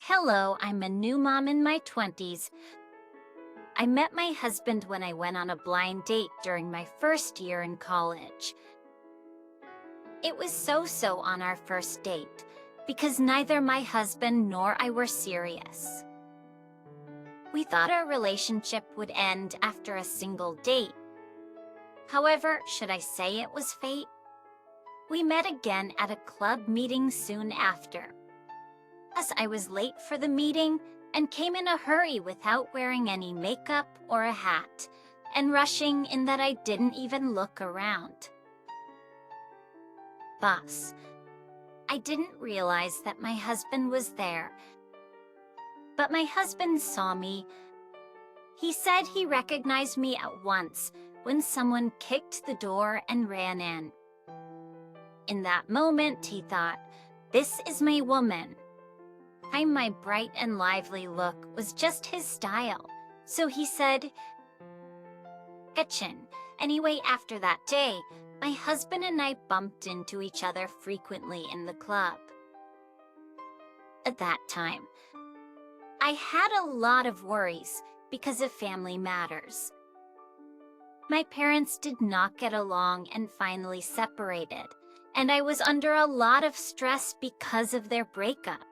Hello, I'm a new mom in my 20s. I met my husband when I went on a blind date during my first year in college. It was so-so on our first date, because neither my husband nor I were serious. We thought our relationship would end after a single date. However, should I say it was fate? We met again at a club meeting soon after. As I was late for the meeting and came in a hurry without wearing any makeup or a hat, and rushing in that I didn't even look around. Thus, I didn't realize that my husband was there. But my husband saw me. He said he recognized me at once when someone kicked the door and ran in. In that moment, he thought, "This is my woman." My bright and lively look was just his style, so he said, "Kitchen." Anyway, after that day, my husband and I bumped into each other frequently in the club. At that time, I had a lot of worries because of family matters. My parents did not get along and finally separated, and I was under a lot of stress because of their breakup.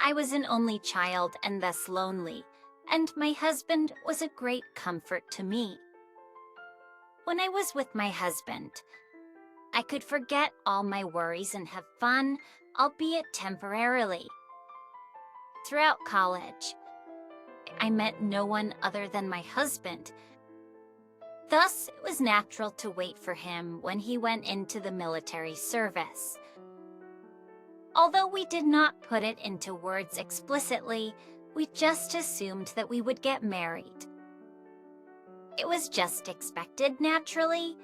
I was an only child and thus lonely, and my husband was a great comfort to me. When I was with my husband, I could forget all my worries and have fun, albeit temporarily. Throughout college, I met no one other than my husband. Thus, it was natural to wait for him when he went into the military service. Although we did not put it into words explicitly, we just assumed that we would get married. It was just expected naturally.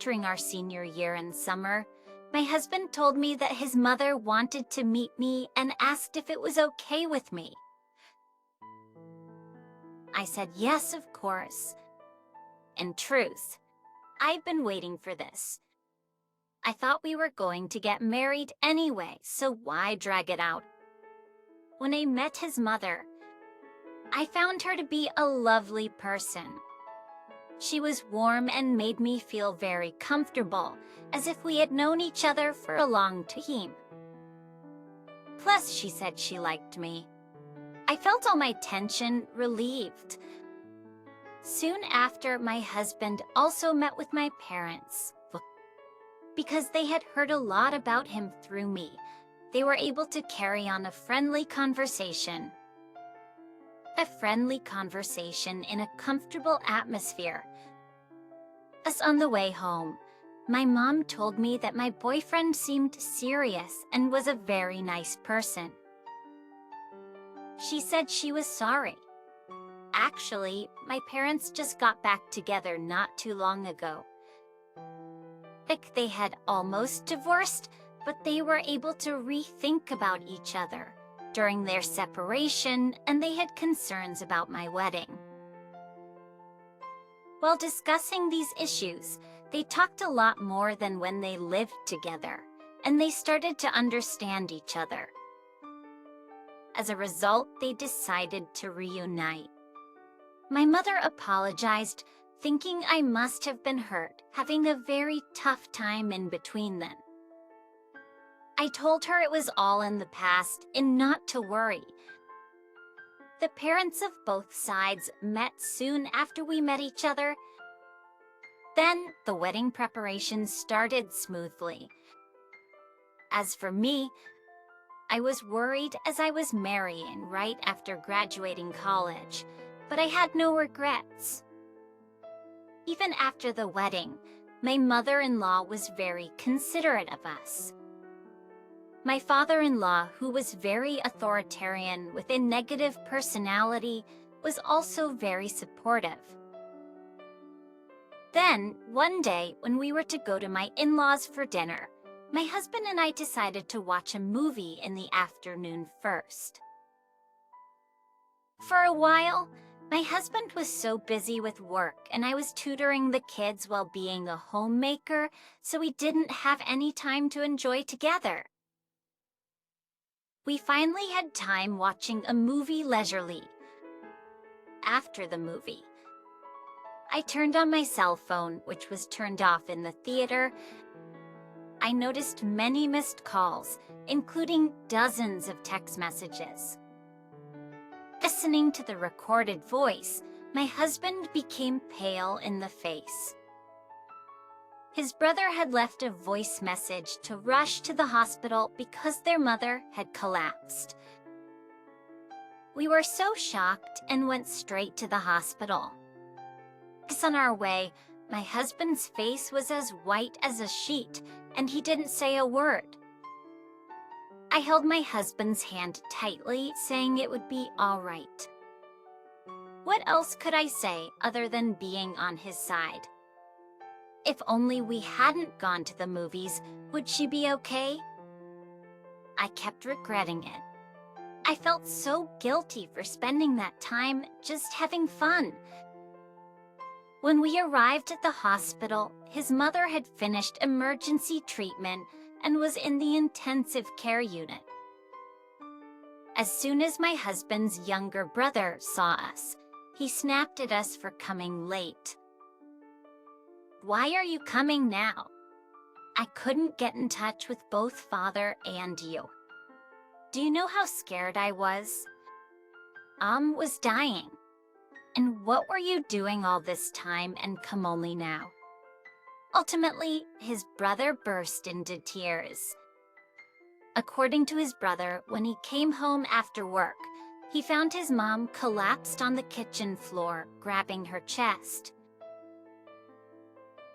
During our senior year in summer, my husband told me that his mother wanted to meet me and asked if it was okay with me. I said yes, of course. In truth, I've been waiting for this. I thought we were going to get married anyway, so why drag it out? When I met his mother, I found her to be a lovely person. She was warm and made me feel very comfortable, as if we had known each other for a long time. Plus, she said she liked me. I felt all my tension relieved. Soon after, my husband also met with my parents. Because they had heard a lot about him through me, they were able to carry on a friendly conversation. A friendly conversation in a comfortable atmosphere. As on the way home, my mom told me that my boyfriend seemed serious and was a very nice person. She said she was sorry. Actually, my parents just got back together not too long ago. They had almost divorced, but they were able to rethink about each other during their separation, and they had concerns about my wedding. While discussing these issues, they talked a lot more than when they lived together, and they started to understand each other. As a result, they decided to reunite. My mother apologized, thinking I must have been hurt, having a very tough time in between them. I told her it was all in the past and not to worry. The parents of both sides met soon after we met each other. Then the wedding preparations started smoothly. As for me, I was worried as I was marrying right after graduating college, but I had no regrets. Even after the wedding, my mother-in-law was very considerate of us. My father-in-law, who was very authoritarian with a negative personality, was also very supportive. Then, one day, when we were to go to my in-laws for dinner, my husband and I decided to watch a movie in the afternoon first. For a while, my husband was so busy with work and I was tutoring the kids while being a homemaker, so we didn't have any time to enjoy together. we finally had time watching a movie leisurely. After the movie, I turned on my cell phone, which was turned off in the theater. I noticed many missed calls, including dozens of text messages. Listening to the recorded voice, my husband became pale in the face. His brother had left a voice message to rush to the hospital because their mother had collapsed. We were so shocked and went straight to the hospital. On our way, my husband's face was as white as a sheet, and he didn't say a word. I held my husband's hand tightly, saying it would be all right. What else could I say other than being on his side? If only we hadn't gone to the movies, would she be okay? I kept regretting it. I felt so guilty for spending that time just having fun. When we arrived at the hospital, his mother had finished emergency treatment and was in the intensive care unit. As soon as my husband's younger brother saw us, he snapped at us for coming late. "Why are you coming now? I couldn't get in touch with both father and you. Do you know how scared I was? Was dying. And what were you doing all this time and come only now?" Ultimately, his brother burst into tears. According to his brother, when he came home after work, he found his mom collapsed on the kitchen floor, grabbing her chest.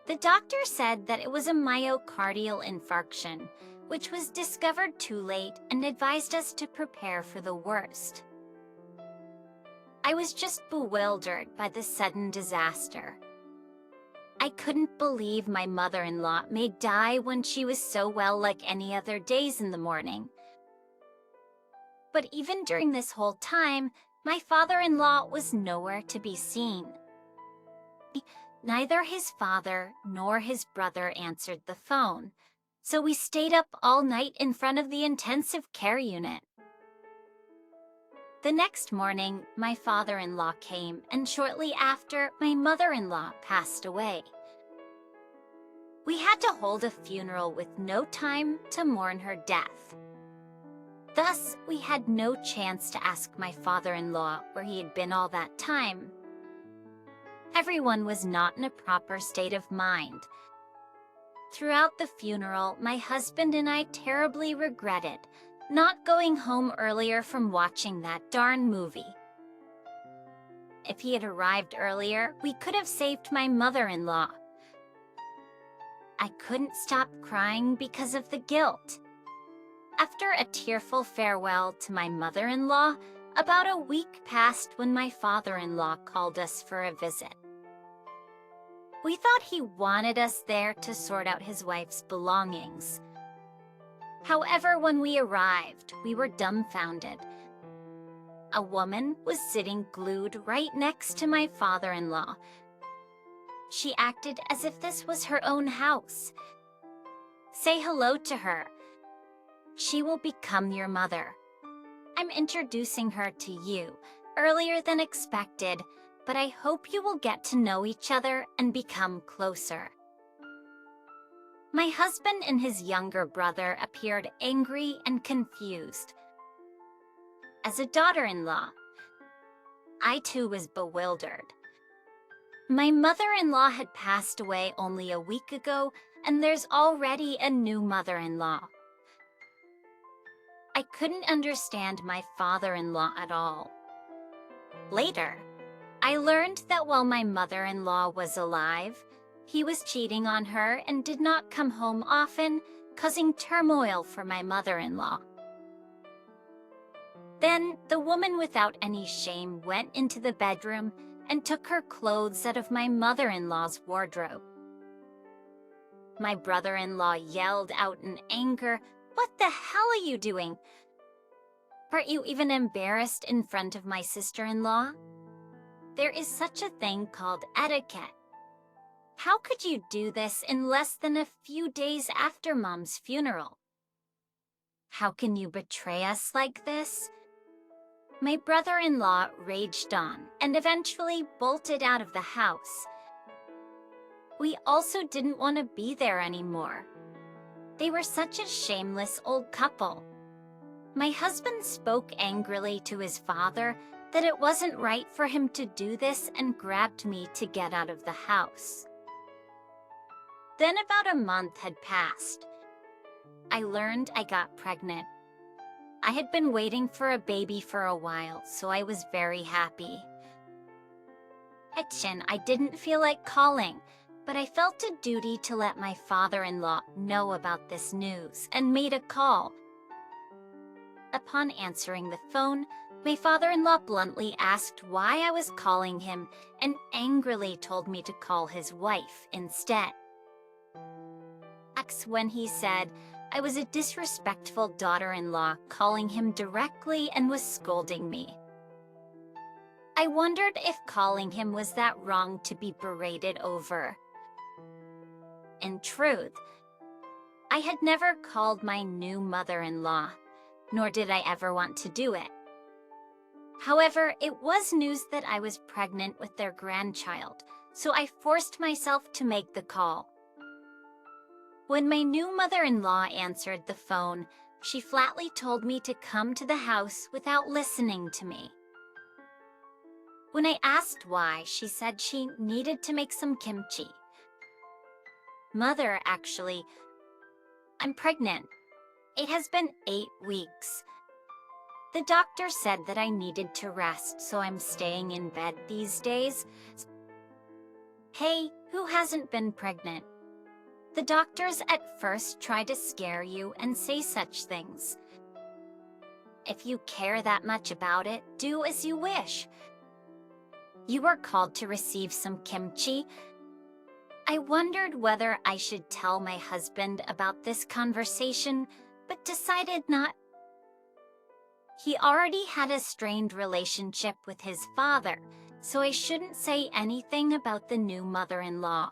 The doctor said that it was a myocardial infarction, which was discovered too late and advised us to prepare for the worst. I was just bewildered by the sudden disaster. I couldn't believe my mother-in-law may die when she was so well like any other days in the morning. But even during this whole time, my father-in-law was nowhere to be seen. Neither his father nor his brother answered the phone, so we stayed up all night in front of the intensive care unit. The next morning, my father-in-law came, and shortly after, my mother-in-law passed away. We had to hold a funeral with no time to mourn her death. Thus, we had no chance to ask my father-in-law where he had been all that time. Everyone was not in a proper state of mind. Throughout the funeral, my husband and I terribly regretted not going home earlier from watching that darn movie. If he had arrived earlier, we could have saved my mother-in-law. I couldn't stop crying because of the guilt. After a tearful farewell to my mother-in-law, about a week passed when my father-in-law called us for a visit. We thought he wanted us there to sort out his wife's belongings. However, when we arrived, we were dumbfounded. A woman was sitting glued right next to my father-in-law. She acted as if this was her own house. "Say hello to her. She will become your mother. I'm introducing her to you earlier than expected, but I hope you will get to know each other and become closer." My husband and his younger brother appeared angry and confused. As a daughter-in-law, I too was bewildered. My mother-in-law had passed away only a week ago, and there's already a new mother-in-law. I couldn't understand my father-in-law at all. Later, I learned that while my mother-in-law was alive, he was cheating on her and did not come home often, causing turmoil for my mother-in-law. Then, the woman without any shame went into the bedroom and took her clothes out of my mother-in-law's wardrobe. My brother-in-law yelled out in anger, "What the hell are you doing? Aren't you even embarrassed in front of my sister-in-law? There is such a thing called etiquette. How could you do this in less than a few days after Mom's funeral?" How can you betray us like this? My brother-in-law raged on and eventually bolted out of the house. We also didn't want to be there anymore. They were such a shameless old couple. My husband spoke angrily to his father that it wasn't right for him to do this and grabbed me to get out of the house. Then about a month had passed. I learned I got pregnant. I had been waiting for a baby for a while, so I was very happy. I didn't feel like calling, but I felt a duty to let my father-in-law know about this news and made a call. Upon answering the phone, my father-in-law bluntly asked why I was calling him and angrily told me to call his wife instead. When he said I was a disrespectful daughter-in-law calling him directly and was scolding me. I wondered if calling him was that wrong to be berated over. In truth, I had never called my new mother-in-law, nor did I ever want to do it. However, it was news that I was pregnant with their grandchild, so I forced myself to make the call. When my new mother-in-law answered the phone, she flatly told me to come to the house without listening to me. When I asked why, she said she needed to make some kimchi. Mother, actually, I'm pregnant. It has been 8 weeks. The doctor said that I needed to rest, so I'm staying in bed these days. Hey, who hasn't been pregnant? The doctors at first try to scare you and say such things. If you care that much about it, do as you wish. You are called to receive some kimchi. I wondered whether I should tell my husband about this conversation, but decided not. He already had a strained relationship with his father, so I shouldn't say anything about the new mother-in-law.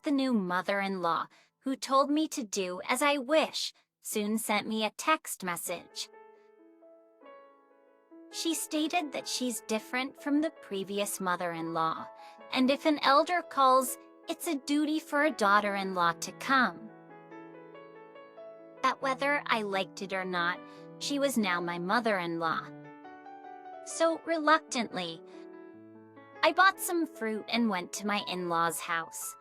The new mother-in-law, who told me to do as I wish, soon sent me a text message. She stated that she's different from the previous mother-in-law, and if an elder calls, it's a duty for a daughter-in-law to come. That whether I liked it or not, she was now my mother-in-law. So reluctantly, I bought some fruit and went to my in-laws' house.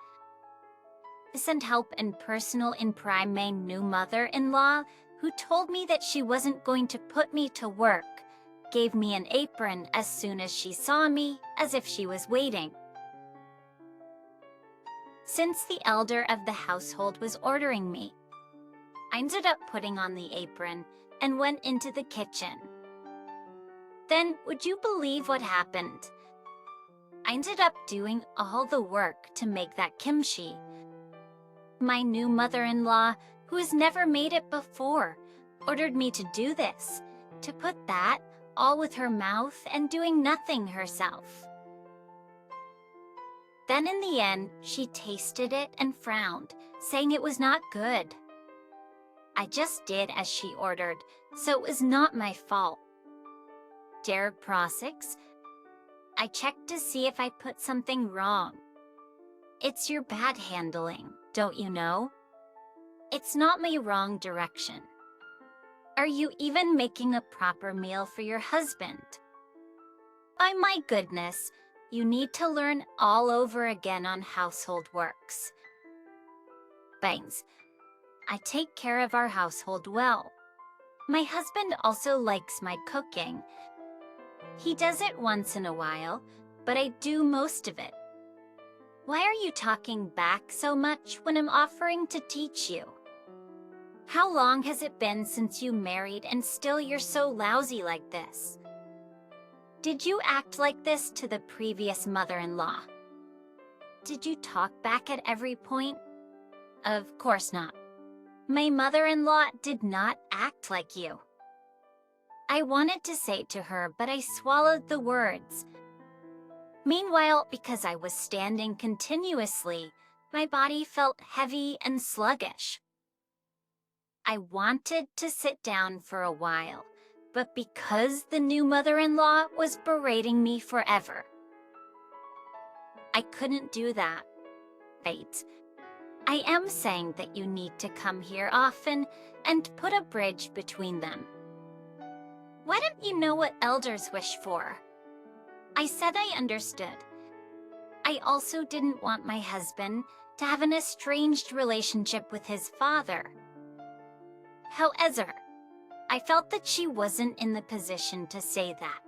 Sent help and personal in prime my new mother-in-law, who told me that she wasn't going to put me to work, gave me an apron as soon as she saw me, as if she was waiting. Since the elder of the household was ordering me, I ended up putting on the apron and went into the kitchen. Then, would you believe what happened? I ended up doing all the work to make that kimchi. My new mother-in-law, who has never made it before, ordered me to do this, to put that all with her mouth and doing nothing herself. Then in the end, she tasted it and frowned, saying it was not good. I just did as she ordered, so it was not my fault. Dear Prosix, I checked to see if I put something wrong. It's your bad handling, don't you know? It's not my wrong direction. Are you even making a proper meal for your husband? By my goodness, you need to learn all over again on household works. Bangs, I take care of our household well. My husband also likes my cooking. He does it once in a while, but I do most of it. Why are you talking back so much when I'm offering to teach you? How long has it been since you married and still you're so lousy like this? Did you act like this to the previous mother-in-law? Did you talk back at every point? Of course not. My mother-in-law did not act like you. I wanted to say to her, but I swallowed the words. Meanwhile, because I was standing continuously, my body felt heavy and sluggish. I wanted to sit down for a while, but because the new mother-in-law was berating me forever, I couldn't do that. Wait, I am saying that you need to come here often and put a bridge between them. Why don't you know what elders wish for? I said I understood. I also didn't want my husband to have an estranged relationship with his father. However, I felt that she wasn't in the position to say that.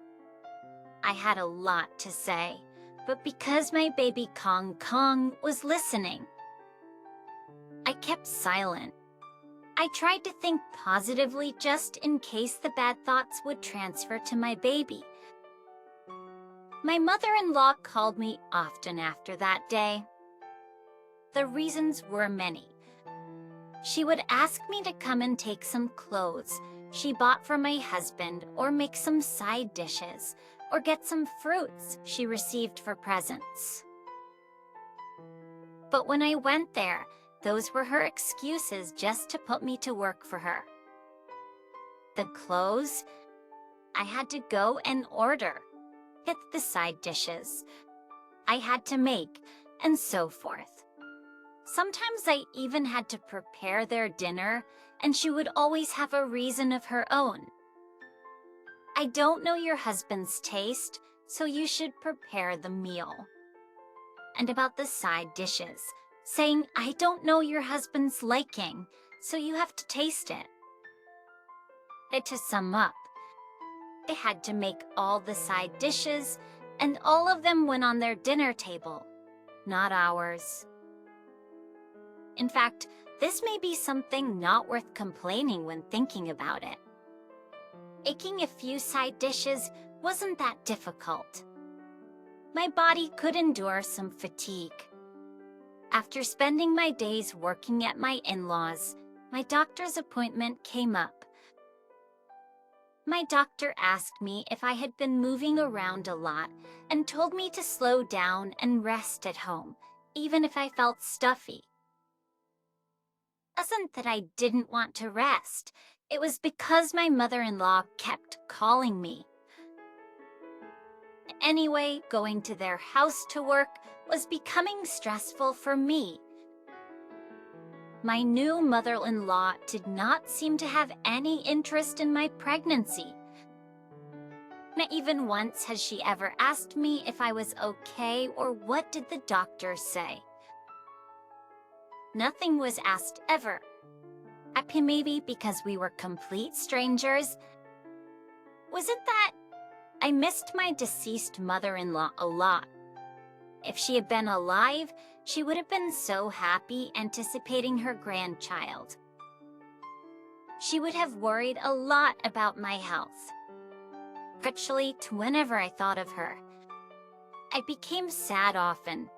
I had a lot to say, but because my baby Kong Kong was listening, I kept silent. I tried to think positively just in case the bad thoughts would transfer to my baby. My mother-in-law called me often after that day. The reasons were many. She would ask me to come and take some clothes she bought for my husband, or make some side dishes, or get some fruits she received for presents. But when I went there, those were her excuses just to put me to work for her. The clothes, I had to go and order. Get the side dishes I had to make, and so forth. Sometimes I even had to prepare their dinner, and she would always have a reason of her own. I don't know your husband's taste, so you should prepare the meal. And about the side dishes, saying, I don't know your husband's liking, so you have to taste it. And to sum up, I had to make all the side dishes, and all of them went on their dinner table, not ours. In fact, this may be something not worth complaining when thinking about it. Making a few side dishes wasn't that difficult. My body could endure some fatigue. After spending my days working at my in-laws, my doctor's appointment came up. My doctor asked me if I had been moving around a lot and told me to slow down and rest at home, even if I felt stuffy. It wasn't that I didn't want to rest. It was because my mother-in-law kept calling me. Anyway, going to their house to work was becoming stressful for me. My new mother-in-law did not seem to have any interest in my pregnancy. Not even once has she ever asked me if I was okay or what did the doctor say. Nothing was asked ever. Maybe because we were complete strangers. Was it that I missed my deceased mother-in-law a lot? If she had been alive, she would have been so happy anticipating her grandchild. She would have worried a lot about my health. Especially whenever I thought of her. I became sad often.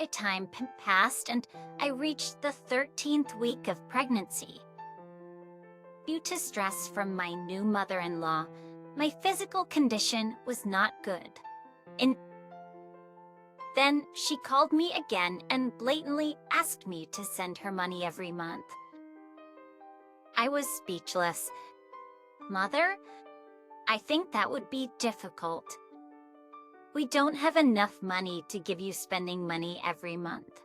A time passed and I reached the 13th week of pregnancy. Due to stress from my new mother-in-law, my physical condition was not good. Then she called me again and blatantly asked me to send her money every month. I was speechless. Mother, I think that would be difficult. We don't have enough money to give you spending money every month.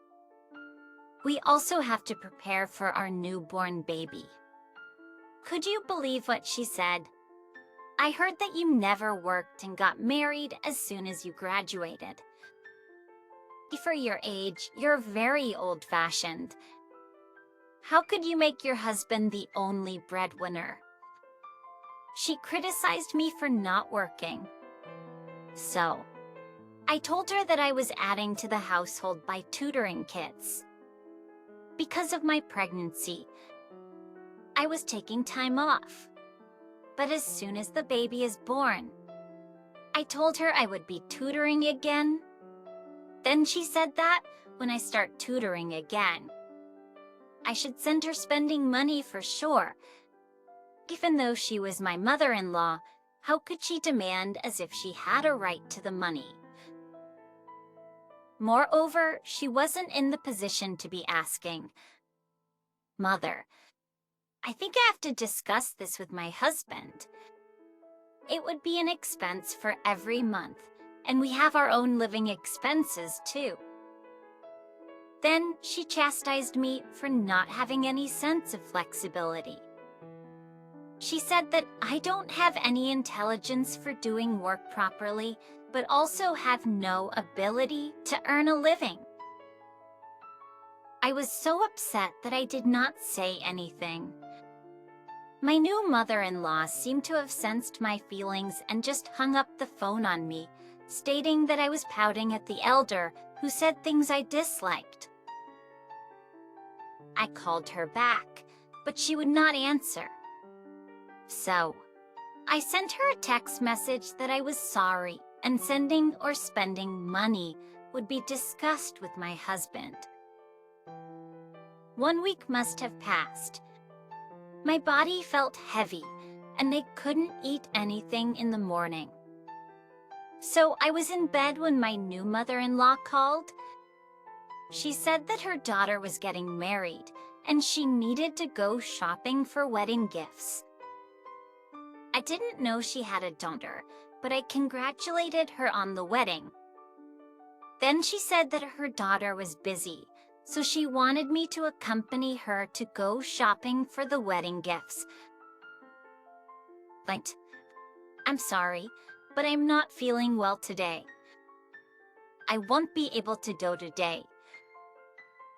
We also have to prepare for our newborn baby. Could you believe what she said? I heard that you never worked and got married as soon as you graduated. For your age, you're very old-fashioned. How could you make your husband the only breadwinner? She criticized me for not working. So, I told her that I was adding to the household by tutoring kids. Because of my pregnancy, I was taking time off. But as soon as the baby is born, I told her I would be tutoring again. Then she said that when I start tutoring again, I should send her spending money for sure. Even though she was my mother-in-law, how could she demand as if she had a right to the money? Moreover, she wasn't in the position to be asking, Mother, I think I have to discuss this with my husband. It would be an expense for every month, and we have our own living expenses too. Then she chastised me for not having any sense of flexibility. She said that I don't have any intelligence for doing work properly, but also have no ability to earn a living. I was so upset that I did not say anything. My new mother-in-law seemed to have sensed my feelings and just hung up the phone on me, stating that I was pouting at the elder who said things I disliked. I called her back, but she would not answer. So, I sent her a text message that I was sorry and sending or spending money would be discussed with my husband. 1 week must have passed. My body felt heavy, and I couldn't eat anything in the morning. So I was in bed when my new mother-in-law called. She said that her daughter was getting married, and she needed to go shopping for wedding gifts. I didn't know she had a daughter, but I congratulated her on the wedding. Then she said that her daughter was busy, so she wanted me to accompany her to go shopping for the wedding gifts. But I'm sorry, but I'm not feeling well today. I won't be able to go today.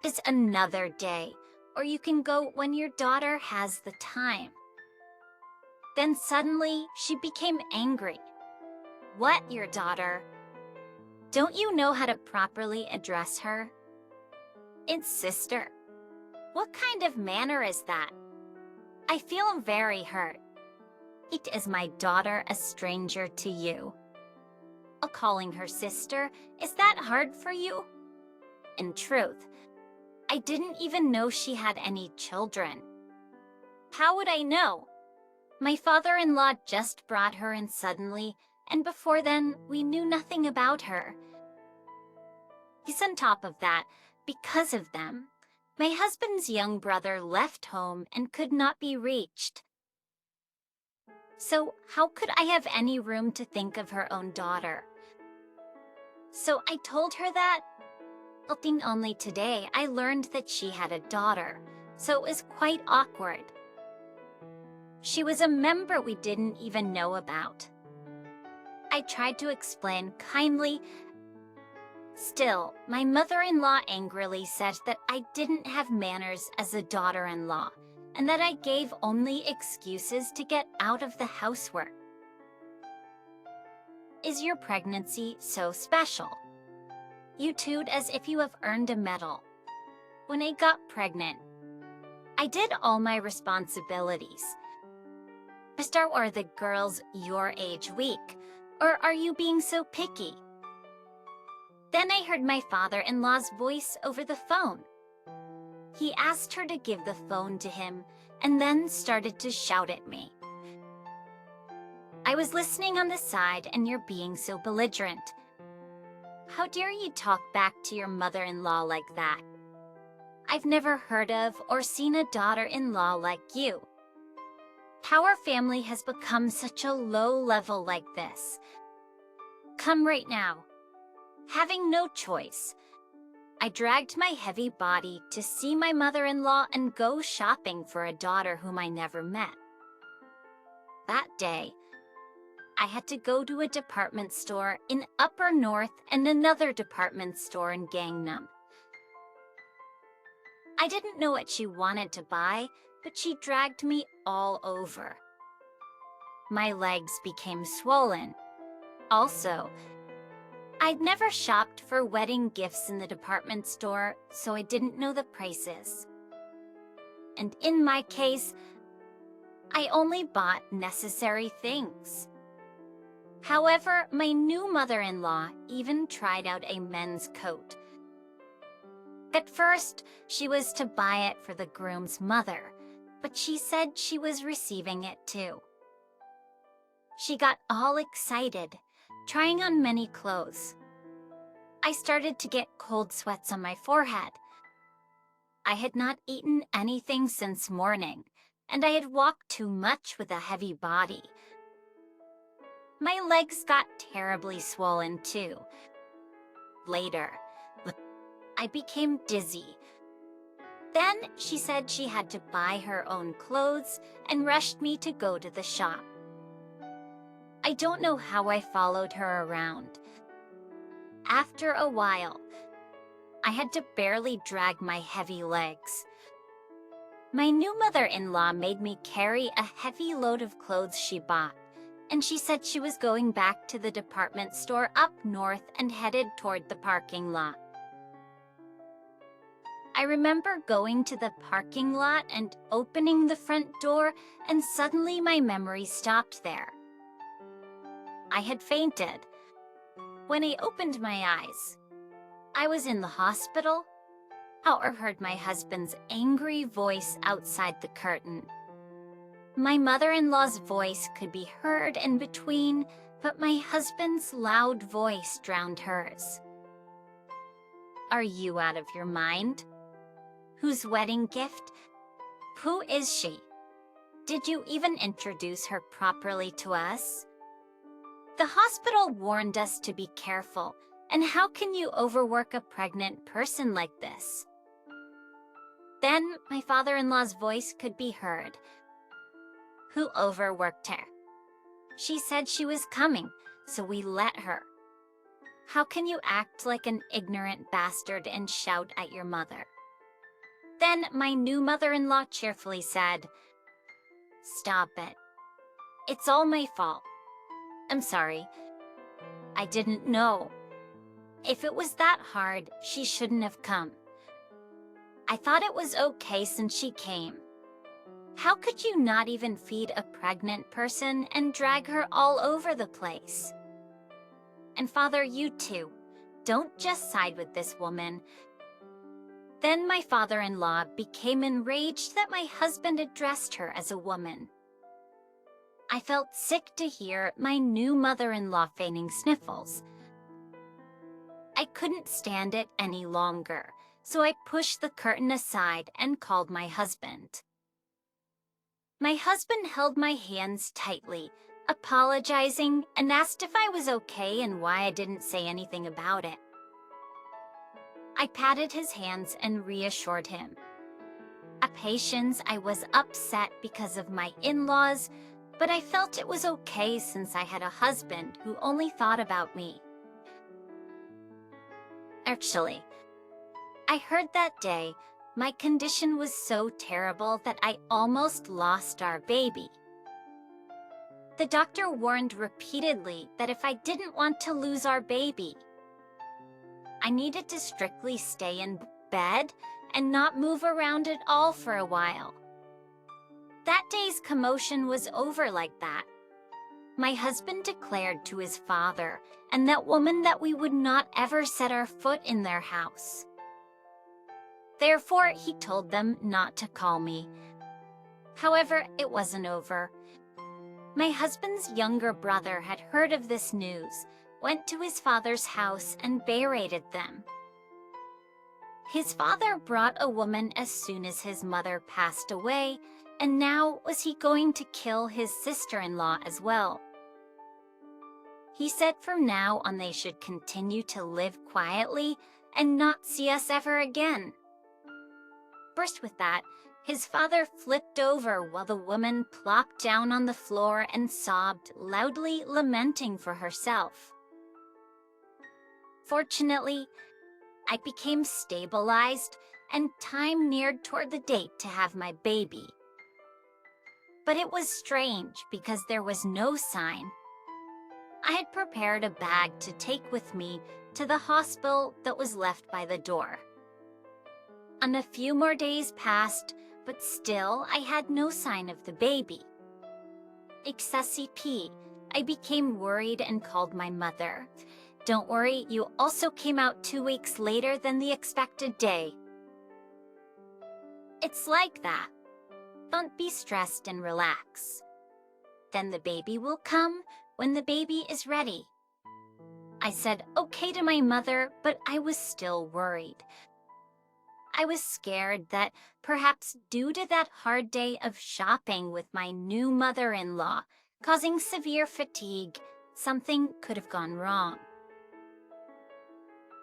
It's another day, or you can go when your daughter has the time. Then suddenly, she became angry. What, your daughter? Don't you know how to properly address her? It's sister. What kind of manner is that? I feel very hurt. It is my daughter a stranger to you. Calling her sister, is that hard for you? In truth, I didn't even know she had any children. How would I know? My father-in-law just brought her in suddenly, and before then, we knew nothing about her. He's on top of that, because of them. My husband's young brother left home and could not be reached. So how could I have any room to think of her own daughter? So I told her that. Only today I learned that she had a daughter, so it was quite awkward. She was a member we didn't even know about. I tried to explain kindly. Still, my mother-in-law angrily said that I didn't have manners as a daughter-in-law, and that I gave only excuses to get out of the housework. Is your pregnancy so special? You toot as if you have earned a medal. When I got pregnant, I did all my responsibilities. Are the girls your age weak, or are you being so picky? Then I heard my father-in-law's voice over the phone. He asked her to give the phone to him and then started to shout at me. I was listening on the side and you're being so belligerent. How dare you talk back to your mother-in-law like that? I've never heard of or seen a daughter-in-law like you. How our family has become such a low level like this. Come right now. Having no choice, I dragged my heavy body to see my mother-in-law and go shopping for a daughter whom I never met. That day, I had to go to a department store in Upper North and another department store in Gangnam. I didn't know what she wanted to buy, but she dragged me all over. My legs became swollen. Also, I'd never shopped for wedding gifts in the department store, so I didn't know the prices. And in my case, I only bought necessary things. However, my new mother-in-law even tried out a men's coat. At first, she was to buy it for the groom's mother, but she said she was receiving it too. She got all excited, trying on many clothes. I started to get cold sweats on my forehead. I had not eaten anything since morning, and I had walked too much with a heavy body. My legs got terribly swollen too. Later, I became dizzy. Then she said she had to buy her own clothes and rushed me to go to the shop. I don't know how I followed her around. After a while, I had to barely drag my heavy legs. My new mother-in-law made me carry a heavy load of clothes she bought, and she said she was going back to the department store up north and headed toward the parking lot. I remember going to the parking lot and opening the front door, and suddenly my memory stopped there. I had fainted. When I opened my eyes, I was in the hospital. I heard my husband's angry voice outside the curtain. My mother-in-law's voice could be heard in between, but my husband's loud voice drowned hers. Are you out of your mind? Whose wedding gift? Who is she? Did you even introduce her properly to us? The hospital warned us to be careful, and how can you overwork a pregnant person like this? Then my father-in-law's voice could be heard. Who overworked her? She said she was coming, so we let her. How can you act like an ignorant bastard and shout at your mother? Then my new mother-in-law cheerfully said, Stop it. It's all my fault. I'm sorry. I didn't know. If it was that hard, she shouldn't have come. I thought it was okay since she came. How could you not even feed a pregnant person and drag her all over the place? And Father, you too. Don't just side with this woman. Then my father-in-law became enraged that my husband addressed her as a woman. I felt sick to hear my new mother-in-law feigning sniffles. I couldn't stand it any longer, so I pushed the curtain aside and called my husband. My husband held my hands tightly, apologizing, and asked if I was okay and why I didn't say anything about it. I patted his hands and reassured him. At Patience, I was upset because of my in-laws, but I felt it was okay since I had a husband who only thought about me. Actually, I heard that day my condition was so terrible that I almost lost our baby. The doctor warned repeatedly that if I didn't want to lose our baby, I needed to strictly stay in bed and not move around at all for a while. That day's commotion was over like that. My husband declared to his father and that woman that we would not ever set our foot in their house. Therefore, he told them not to call me. However, it wasn't over. My husband's younger brother had heard of this news, went to his father's house and berated them. His father brought a woman as soon as his mother passed away, and now was he going to kill his sister-in-law as well? He said from now on they should continue to live quietly and not see us ever again. First with that, his father flipped over while the woman plopped down on the floor and sobbed, loudly lamenting for herself. Fortunately, I became stabilized and time neared toward the date to have my baby. But it was strange because there was no sign. I had prepared a bag to take with me to the hospital that was left by the door. And a few more days passed, but still I had no sign of the baby. Excessively, I became worried and called my mother. Don't worry, you also came out 2 weeks later than the expected day. It's like that. Don't be stressed and relax. Then the baby will come when the baby is ready. I said okay to my mother, but I was still worried. I was scared that perhaps due to that hard day of shopping with my new mother-in-law, causing severe fatigue, something could have gone wrong.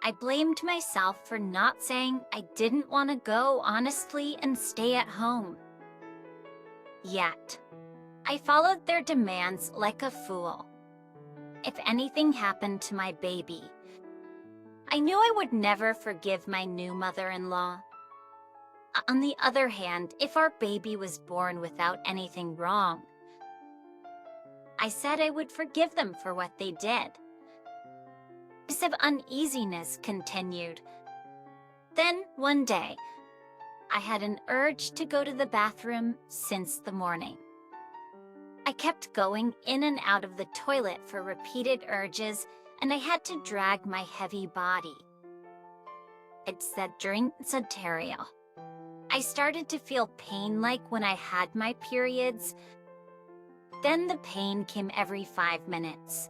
I blamed myself for not saying I didn't want to go honestly and stay at home. Yet, I followed their demands like a fool. If anything happened to my baby, I knew I would never forgive my new mother-in-law. On the other hand, if our baby was born without anything wrong, I said I would forgive them for what they did. This of uneasiness continued. Then, one day, I had an urge to go to the bathroom since the morning. I kept going in and out of the toilet for repeated urges, and I had to drag my heavy body. It said during Ontario, I started to feel pain like when I had my periods. Then the pain came every 5 minutes.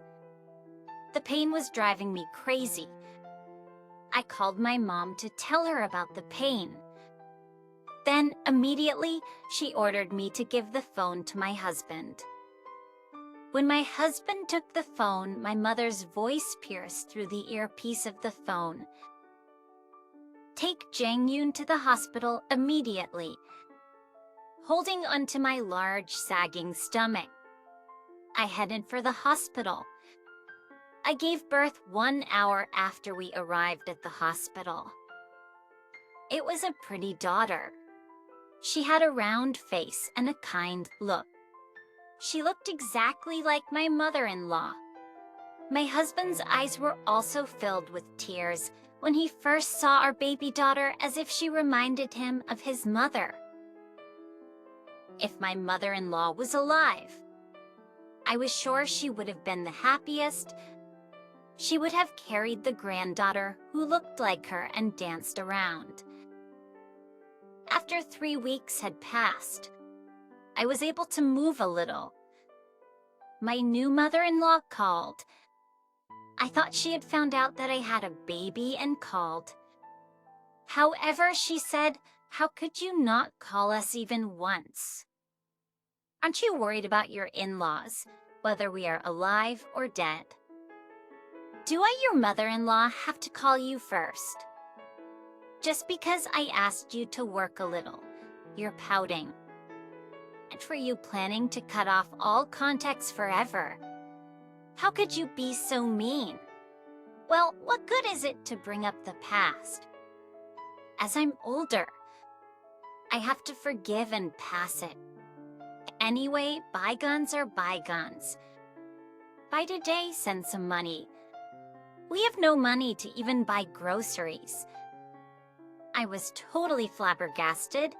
The pain was driving me crazy. I called my mom to tell her about the pain. Then, immediately, she ordered me to give the phone to my husband. When my husband took the phone, my mother's voice pierced through the earpiece of the phone. Take Jang Yoon to the hospital immediately, holding onto my large, sagging stomach. I headed for the hospital. I gave birth 1 hour after we arrived at the hospital. It was a pretty daughter. She had a round face and a kind look. She looked exactly like my mother-in-law. My husband's eyes were also filled with tears when he first saw our baby daughter, as if she reminded him of his mother. If my mother-in-law was alive, I was sure she would have been the happiest. She would have carried the granddaughter who looked like her and danced around. After 3 weeks had passed, I was able to move a little. My new mother-in-law called. I thought she had found out that I had a baby and called. However, she said, "How could you not call us even once? Aren't you worried about your in-laws, whether we are alive or dead? Do I, your mother-in-law, have to call you first? Just because I asked you to work a little, you're pouting. And for you planning to cut off all contacts forever. How could you be so mean? Well, what good is it to bring up the past? As I'm older, I have to forgive and pass it. Anyway, bygones are bygones. By today, send some money. We have no money to even buy groceries." I was totally flabbergasted.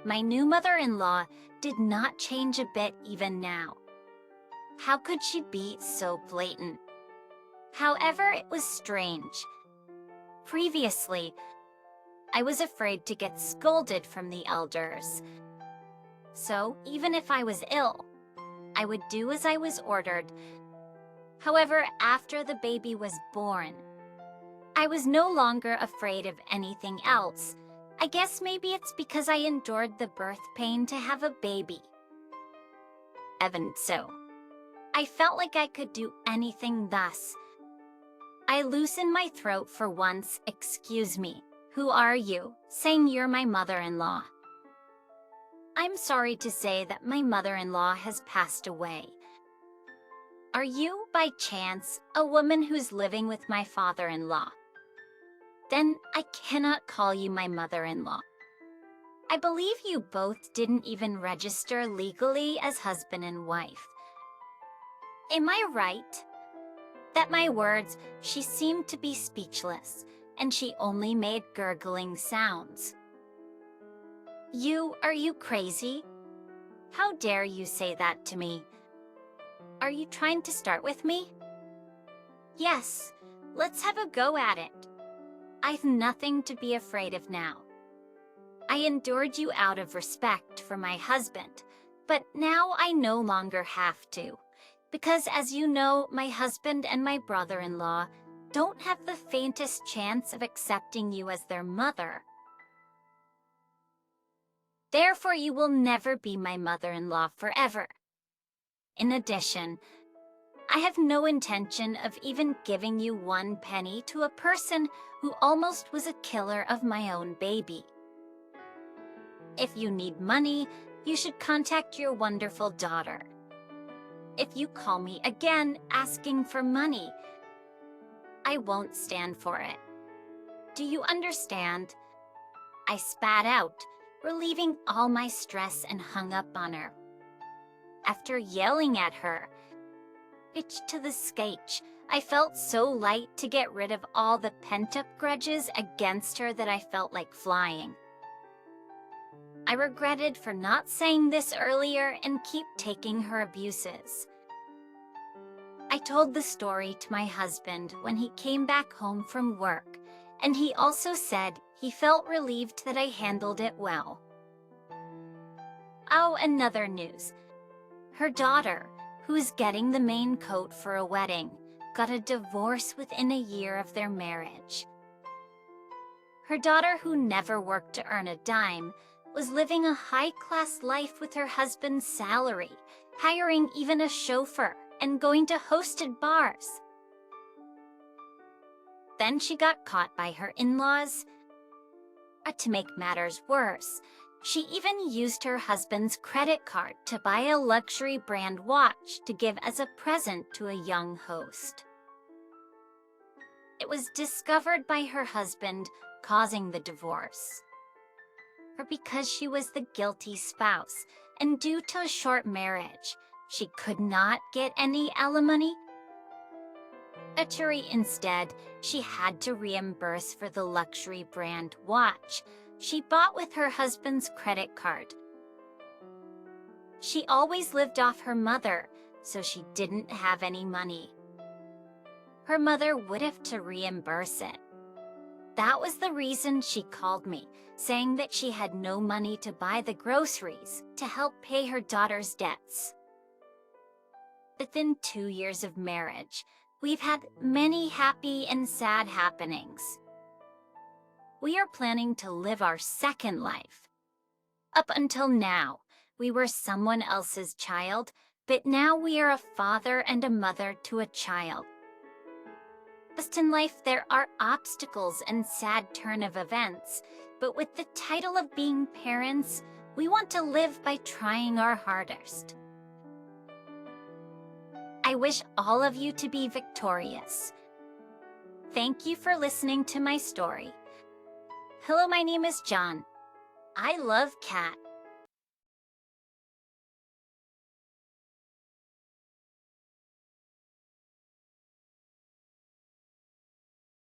My new mother-in-law did not change a bit even now. How could she be so blatant? However, it was strange. Previously, I was afraid to get scolded from the elders. So, even if I was ill, I would do as I was ordered. However, after the baby was born, I was no longer afraid of anything else. I guess maybe it's because I endured the birth pain to have a baby. Even so, I felt like I could do anything thus. I loosened my throat for once. "Excuse me, who are you?" saying you're my mother-in-law. I'm sorry to say that my mother-in-law has passed away. Are you, by chance, a woman who's living with my father-in-law? Then I cannot call you my mother-in-law. I believe you both didn't even register legally as husband and wife. Am I right? At my words, she seemed to be speechless, and she only made gurgling sounds. Are you crazy? How dare you say that to me? Are you trying to start with me? Yes, let's have a go at it. I've nothing to be afraid of now. I endured you out of respect for my husband, but now I no longer have to. Because as you know, my husband and my brother-in-law don't have the faintest chance of accepting you as their mother. Therefore, you will never be my mother-in-law forever. In addition, I have no intention of even giving you 1 penny to a person who almost was a killer of my own baby. If you need money, you should contact your wonderful daughter. If you call me again asking for money, I won't stand for it. Do you understand? I spat out, relieving all my stress, and hung up on her. After yelling at her, "Bitch to the skate," I felt so light to get rid of all the pent-up grudges against her that I felt like flying. I regretted for not saying this earlier and keep taking her abuses. I told the story to my husband when he came back home from work, and he also said he felt relieved that I handled it well. Oh, another news. Her daughter, who is getting the main coat for a wedding, got a divorce within a year of their marriage. Her daughter, who never worked to earn a dime, was living a high-class life with her husband's salary, hiring even a chauffeur and going to hosted bars. Then she got caught by her in-laws. To make matters worse, she even used her husband's credit card to buy a luxury brand watch to give as a present to a young host. It was discovered by her husband, causing the divorce. For because she was the guilty spouse, and due to a short marriage, she could not get any alimony. Instead, she had to reimburse for the luxury brand watch she bought with her husband's credit card. She always lived off her mother, so she didn't have any money. Her mother would have to reimburse it. That was the reason she called me, saying that she had no money to buy the groceries to help pay her daughter's debts. Within 2 years of marriage, we've had many happy and sad happenings. We are planning to live our second life. Up until now, we were someone else's child, but now we are a father and a mother to a child. Just in life, there are obstacles and sad turn of events, but with the title of being parents, we want to live by trying our hardest. I wish all of you to be victorious. Thank you for listening to my story. Hello, my name is John. I love cats.